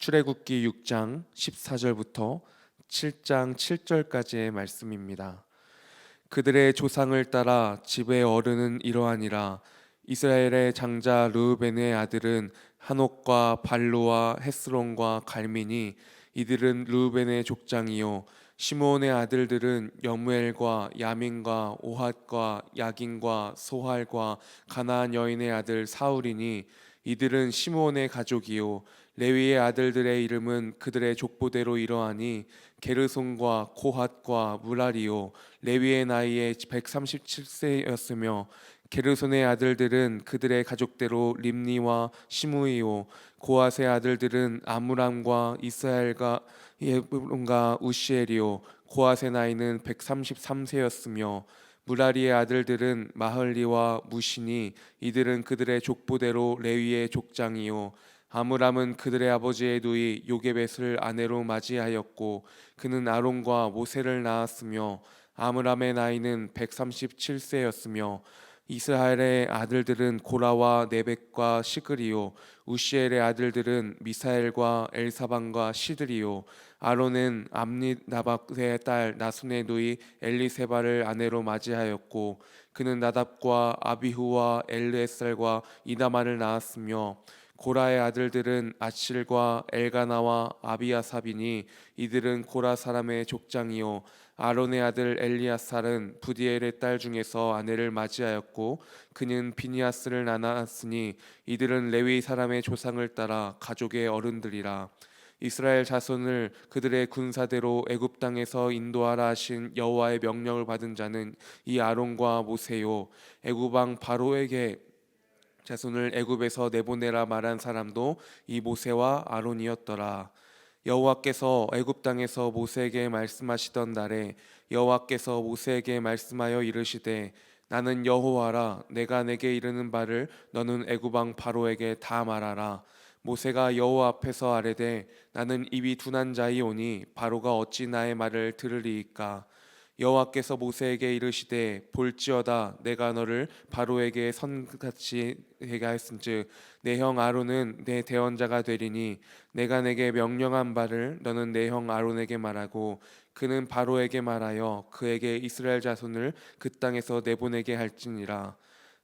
출애굽기 6장 14절부터 7장 7절까지의 말씀입니다. 그들의 조상을 따라 집의 어른은 이러하니라. 이스라엘의 장자 르우벤의 아들은 한옥과 발루와 헤스론과 갈미니, 이들은 르우벤의 족장이요. 시므온의 아들들은 여무엘과 야민과 오핫과 야긴과 소할과 가나안 여인의 아들 사울이니, 이들은 시므온의 가족이요. 레위의 아들들의 이름은 그들의 족보대로 이러하니, 게르손과 코핫과 무라리요. 레위의 나이에 137세였으며 게르손의 아들들은 그들의 가족대로 림니와 시므이요. 고핫의 아들들은 아므람과 이스라엘과 예브론과 우시엘이요. 고핫의 나이는 133세였으며 무라리의 아들들은 마흘리와 무시니, 이들은 그들의 족보대로 레위의 족장이요. 아므람은 그들의 아버지의 누이 요게벳을 아내로 맞이하였고, 그는 아론과 모세를 낳았으며 아므람의 나이는 137세였으며 이스라엘의 아들들은 고라와 네벡과 시그리요. 우시엘의 아들들은 미사엘과 엘사반과 시드리요. 아론은 암미나답의 딸 나순의 누이 엘리세바를 아내로 맞이하였고, 그는 나답과 아비후와 엘르에살과 이다마를 낳았으며 고라의 아들들은 아실과 엘가나와 아비아삽이니, 이들은 고라 사람의 족장이요. 아론의 아들 엘리아살은 부디엘의 딸 중에서 아내를 맞이하였고, 그는 비니아스를 낳았으니, 이들은 레위 사람의 조상을 따라 가족의 어른들이라. 이스라엘 자손을 그들의 군사대로 애굽 땅에서 인도하라 하신 여호와의 명령을 받은 자는 이 아론과 모세요. 애굽 왕 바로에게 자손을 애굽에서 내보내라 말한 사람도 이 모세와 아론이었더라. 여호와께서 애굽 땅에서 모세에게 말씀하시던 날에 여호와께서 모세에게 말씀하여 이르시되, 나는 여호와라. 내가 내게 이르는 바를 너는 애굽 왕 바로에게 다 말하라. 모세가 여호와 앞에서 아뢰되, 나는 입이 둔한 자이오니 바로가 어찌 나의 말을 들으리이까. 여호와께서 모세에게 이르시되, 볼지어다 내가 너를 바로에게 선같이 되게 하였은즉 내 형 아론은 내 대언자가 되리니, 내가 내게 명령한 바를 너는 내 형 아론에게 말하고, 그는 바로에게 말하여 그에게 이스라엘 자손을 그 땅에서 내보내게 할지니라.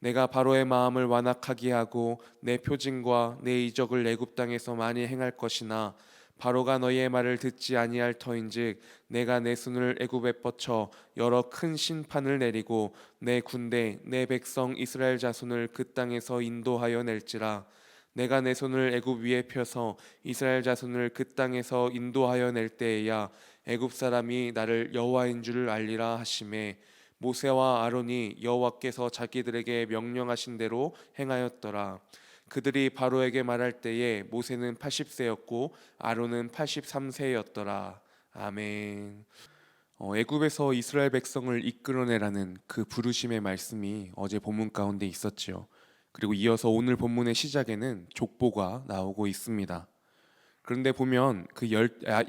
내가 바로의 마음을 완악하게 하고 내 표징과 내 이적을 애굽 땅에서 많이 행할 것이나, 바로가 너희의 말을 듣지 아니할 터인즉 내가 내 손을 애굽에 뻗쳐 여러 큰 심판을 내리고 내 군대 내 백성 이스라엘 자손을 그 땅에서 인도하여 낼지라. 내가 내 손을 애굽 위에 펴서 이스라엘 자손을 그 땅에서 인도하여 낼 때에야 애굽 사람이 나를 여호와인 줄 알리라 하시매, 모세와 아론이 여호와께서 자기들에게 명령하신 대로 행하였더라. 그들이 바로에게 말할 때에 모세는 80세였고 아론은 83세였더라. 아멘. 애굽에서 이스라엘 백성을 이끌어내라는 그 부르심의 말씀이 어제 본문 가운데 있었지요. 그리고 이어서 오늘 본문의 시작에는 족보가 나오고 있습니다. 그런데 보면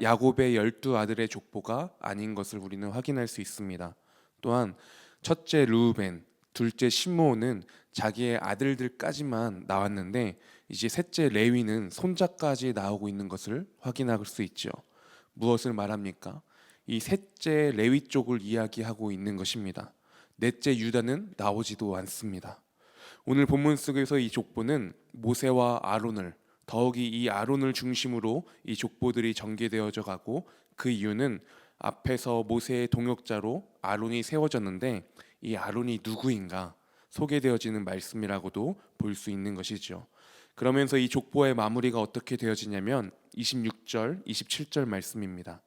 야곱의 12아들의 족보가 아닌 것을 우리는 확인할 수 있습니다. 또한 첫째 르우벤, 둘째 시므온은 자기의 아들들까지만 나왔는데, 이제 셋째 레위는 손자까지 나오고 있는 것을 확인할 수 있죠. 무엇을 말합니까? 이 셋째 레위 쪽을 이야기하고 있는 것입니다. 넷째 유다는 나오지도 않습니다. 오늘 본문 속에서 이 족보는 모세와 아론을, 더욱이 이 아론을 중심으로 이 족보들이 전개되어져 가고, 그 이유는 앞에서 모세의 동역자로 아론이 세워졌는데, 이 아론이 누구인가 소개되어지는 말씀이라고도 볼 수 있는 것이죠. 그러면서 이 족보의 마무리가 어떻게 되어지냐면 26절, 27절 말씀입니다.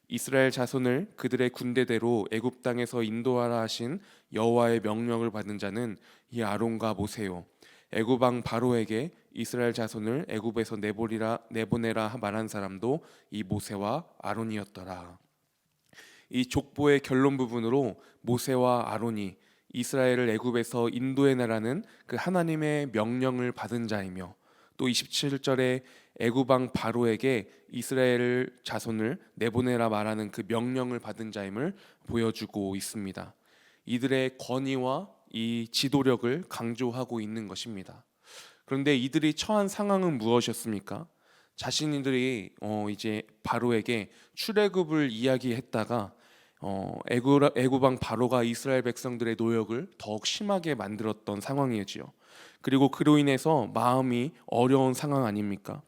이스라엘 자손을 그들의 군대대로 애굽 땅에서 인도하라 하신 여호와의 명령을 받은 자는 이 아론과 모세요. 애굽 왕 바로에게 이스라엘 자손을 애굽에서 내보내라 말한 사람도 이 모세와 아론이었더라. 이 족보의 결론 부분으로 모세와 아론이 이스라엘을 애굽에서 인도해내라는 그 하나님의 명령을 받은 자이며, 또 27절에 애굽 왕 바로에게 이스라엘 자손을 내보내라 말하는 그 명령을 받은 자임을 보여주고 있습니다. 이들의 권위와 이 지도력을 강조하고 있는 것입니다. 그런데 이들이 처한 상황은 무엇이었습니까? 자신들이 이제 바로에게 출애굽을 이야기했다가 애굽 왕 바로가 이스라엘 백성들의 노역을 더욱 심하게 만들었던 상황이지요. 그리고 그로 인해서 마음이 어려운 상황 아닙니까?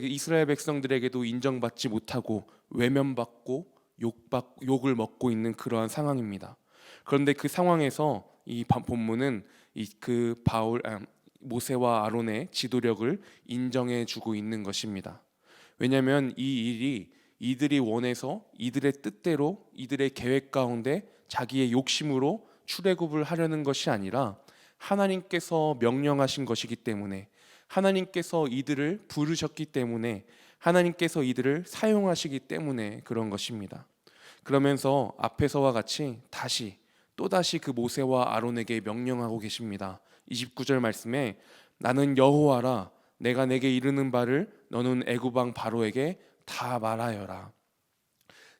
이스라엘 백성들에게도 인정받지 못하고 외면받고 욕을 먹고 있는 그러한 상황입니다. 그런데 그 상황에서 이 본문은 그 모세와 아론의 지도력을 인정해주고 있는 것입니다. 왜냐하면 이 일이 이들이 원해서 이들의 뜻대로 이들의 계획 가운데 자기의 욕심으로 출애굽을 하려는 것이 아니라 하나님께서 명령하신 것이기 때문에, 하나님께서 이들을 부르셨기 때문에, 하나님께서 이들을 사용하시기 때문에 그런 것입니다. 그러면서 앞에서와 같이 또다시 그 모세와 아론에게 명령하고 계십니다. 29절 말씀에 나는 여호와라, 내가 내게 이르는 바를 너는 애굽 왕 바로에게 다 말하여라.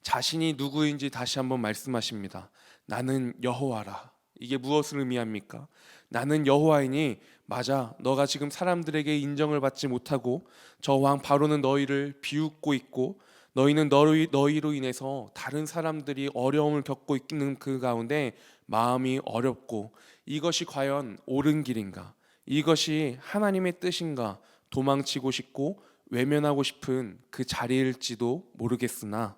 자신이 누구인지 다시 한번 말씀하십니다. 나는 여호와라. 이게 무엇을 의미합니까? 나는 여호와이니, 맞아, 너가 지금 사람들에게 인정을 받지 못하고 저 왕 바로는 너희를 비웃고 있고 너희는 너희로 인해서 다른 사람들이 어려움을 겪고 있는 그 가운데 마음이 어렵고 이것이 과연 옳은 길인가? 이것이 하나님의 뜻인가? 도망치고 싶고 외면하고 싶은 그 자리일지도 모르겠으나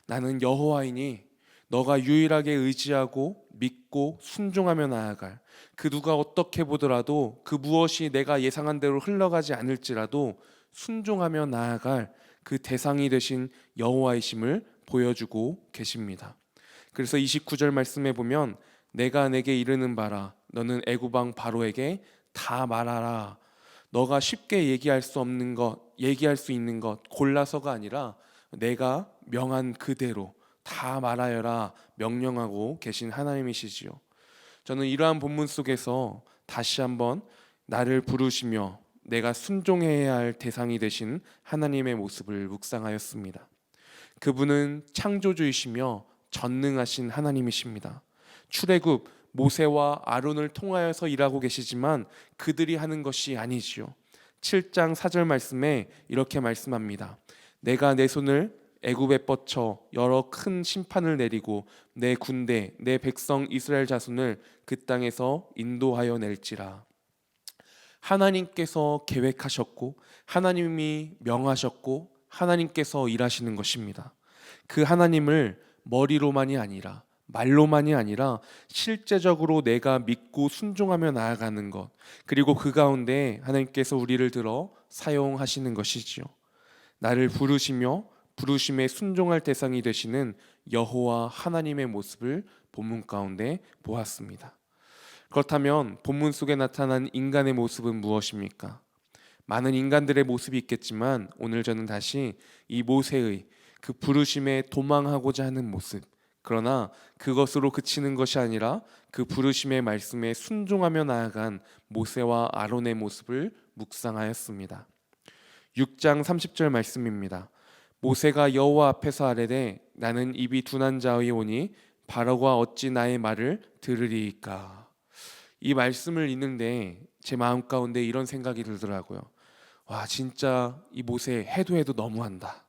나는 여호와이니 너가 유일하게 의지하고 믿고 순종하며 나아갈, 그 누가 어떻게 보더라도 그 무엇이 내가 예상한 대로 흘러가지 않을지라도 순종하며 나아갈 그 대상이 되신 여호와이심을 보여주고 계십니다. 그래서 29절 말씀에 보면 내가 내게 이르는 바라 너는 애굽 왕 바로에게 다 말하라. 너가 쉽게 얘기할 수 있는 것 골라서가 아니라 내가 명한 그대로 다 말하여라 명령하고 계신 하나님이시지요. 저는 이러한 본문 속에서 다시 한번 나를 부르시며 내가 순종해야 할 대상이 되신 하나님의 모습을 묵상하였습니다. 그분은 창조주이시며 전능하신 하나님이십니다. 출애굽 모세와 아론을 통하여서 일하고 계시지만 그들이 하는 것이 아니지요. 7장 4절 말씀에 이렇게 말씀합니다. 내가 내 손을 애굽에 뻗쳐 여러 큰 심판을 내리고 내 군대 내 백성 이스라엘 자손을 그 땅에서 인도하여 낼지라. 하나님께서 계획하셨고 하나님이 명하셨고 하나님께서 일하시는 것입니다. 그 하나님을 머리로만이 아니라 말로만이 아니라 실제적으로 내가 믿고 순종하며 나아가는 것, 그리고 그 가운데 하나님께서 우리를 들어 사용하시는 것이지요. 나를 부르시며 부르심에 순종할 대상이 되시는 여호와 하나님의 모습을 본문 가운데 보았습니다. 그렇다면 본문 속에 나타난 인간의 모습은 무엇입니까? 많은 인간들의 모습이 있겠지만 오늘 저는 다시 이 모세의 그 부르심에 도망하고자 하는 모습, 그러나 그것으로 그치는 것이 아니라 그 부르심의 말씀에 순종하며 나아간 모세와 아론의 모습을 묵상하였습니다. 6장 30절 말씀입니다. 모세가 여호와 앞에서 아뢰되 나는 입이 둔한 자의 오니 바로가 어찌 나의 말을 들으리이까. 이 말씀을 읽는데 제 마음 가운데 이런 생각이 들더라고요. 와, 진짜 이 모세 해도 너무한다.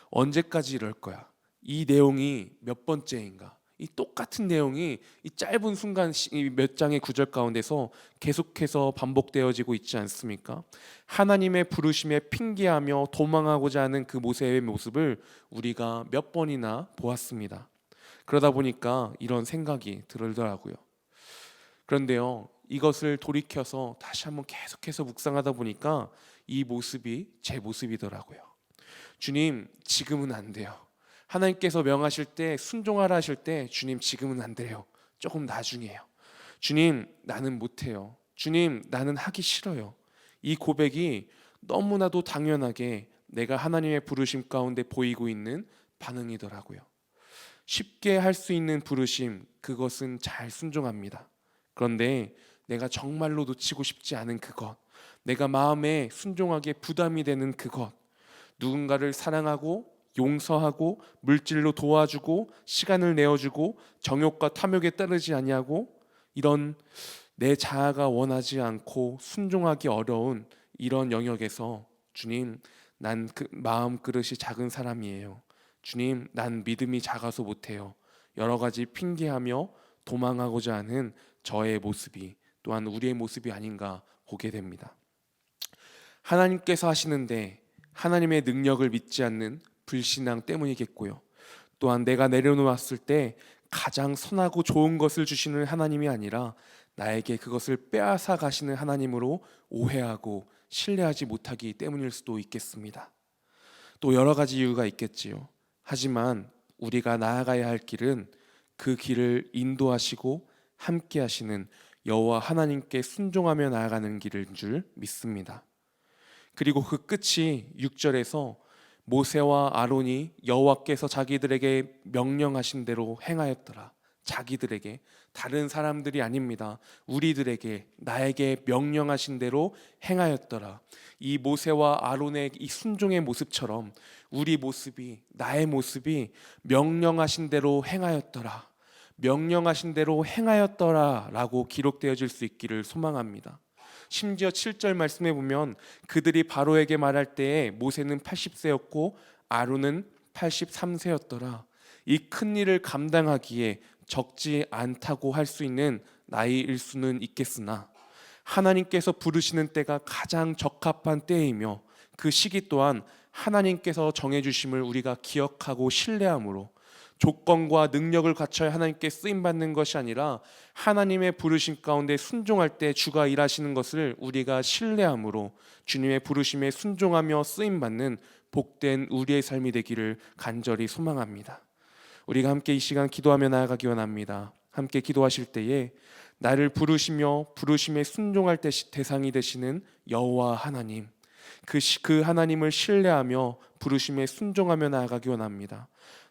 언제까지 이럴 거야? 이 내용이 몇 번째인가? 이 똑같은 내용이 이 짧은 순간 몇 장의 구절 가운데서 계속해서 반복되어지고 있지 않습니까? 하나님의 부르심에 핑계하며 도망하고자 하는 그 모세의 모습을 우리가 몇 번이나 보았습니다. 그러다 보니까 이런 생각이 들더라고요. 그런데요, 이것을 돌이켜서 다시 한번 계속해서 묵상하다 보니까 이 모습이 제 모습이더라고요. 주님, 지금은 안 돼요. 하나님께서 명하실 때 순종하라 하실 때 주님 지금은 안 돼요. 조금 나중에요. 주님, 나는 못해요. 주님, 나는 하기 싫어요. 이 고백이 너무나도 당연하게 내가 하나님의 부르심 가운데 보이고 있는 반응이더라고요. 쉽게 할 수 있는 부르심, 그것은 잘 순종합니다. 그런데 내가 정말로 놓치고 싶지 않은 그것, 내가 마음에 순종하기에 부담이 되는 그것, 누군가를 사랑하고 용서하고 물질로 도와주고 시간을 내어주고 정욕과 탐욕에 따르지 아니하고 이런 내 자아가 원하지 않고 순종하기 어려운 이런 영역에서 주님, 난 그 마음 그릇이 작은 사람이에요. 주님, 난 믿음이 작아서 못해요. 여러 가지 핑계하며 도망하고자 하는 저의 모습이 또한 우리의 모습이 아닌가 보게 됩니다. 하나님께서 하시는데 하나님의 능력을 믿지 않는 불신앙 때문이겠고요. 또한 내가 내려놓았을 때 가장 선하고 좋은 것을 주시는 하나님이 아니라 나에게 그것을 빼앗아 가시는 하나님으로 오해하고 신뢰하지 못하기 때문일 수도 있겠습니다. 또 여러 가지 이유가 있겠지요. 하지만 우리가 나아가야 할 길은 그 길을 인도하시고 함께 하시는 여호와 하나님께 순종하며 나아가는 길인 줄 믿습니다. 그리고 그 끝이 6절에서 모세와 아론이 여호와께서 자기들에게 명령하신 대로 행하였더라. 자기들에게, 다른 사람들이 아닙니다. 우리들에게, 나에게 명령하신 대로 행하였더라. 이 모세와 아론의 이 순종의 모습처럼 우리 모습이, 나의 모습이 명령하신 대로 행하였더라, 명령하신 대로 행하였더라 라고 기록되어질 수 있기를 소망합니다. 심지어 7절 말씀에 보면 그들이 바로에게 말할 때에 모세는 80세였고 아론은 83세였더라. 이 큰 일을 감당하기에 적지 않다고 할 수 있는 나이일 수는 있겠으나 하나님께서 부르시는 때가 가장 적합한 때이며 그 시기 또한 하나님께서 정해주심을 우리가 기억하고 신뢰함으로 조건과 능력을 갖춰야 하나님께 쓰임받는 것이 아니라 하나님의 부르심 가운데 순종할 때 주가 일하시는 것을 우리가 신뢰함으로 주님의 부르심에 순종하며 쓰임받는 복된 우리의 삶이 되기를 간절히 소망합니다. 우리가 함께 이 시간 기도하며 나아가기 원합니다. 함께 기도하실 때에 나를 부르시며 부르심에 순종할 때 대상이 되시는 여호와 하나님, 그 하나님을 신뢰하며 부르심에 순종하며 나아가기 원합니다.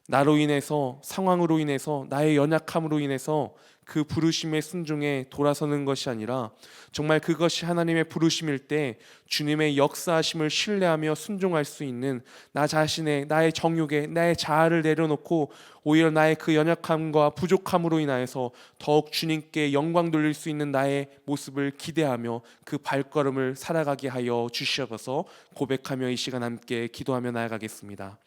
나로 인해서, 상황으로 인해서, 나의 연약함으로 인해서 그 부르심의 순종에 돌아서는 것이 아니라 정말 그것이 하나님의 부르심일 때 주님의 역사하심을 신뢰하며 순종할 수 있는 나 자신의, 나의 정욕에, 나의 자아를 내려놓고 오히려 나의 그 연약함과 부족함으로 인하여서 더욱 주님께 영광 돌릴 수 있는 나의 모습을 기대하며 그 발걸음을 살아가게 하여 주시옵소서. 고백하며 이 시간 함께 기도하며 나아가겠습니다.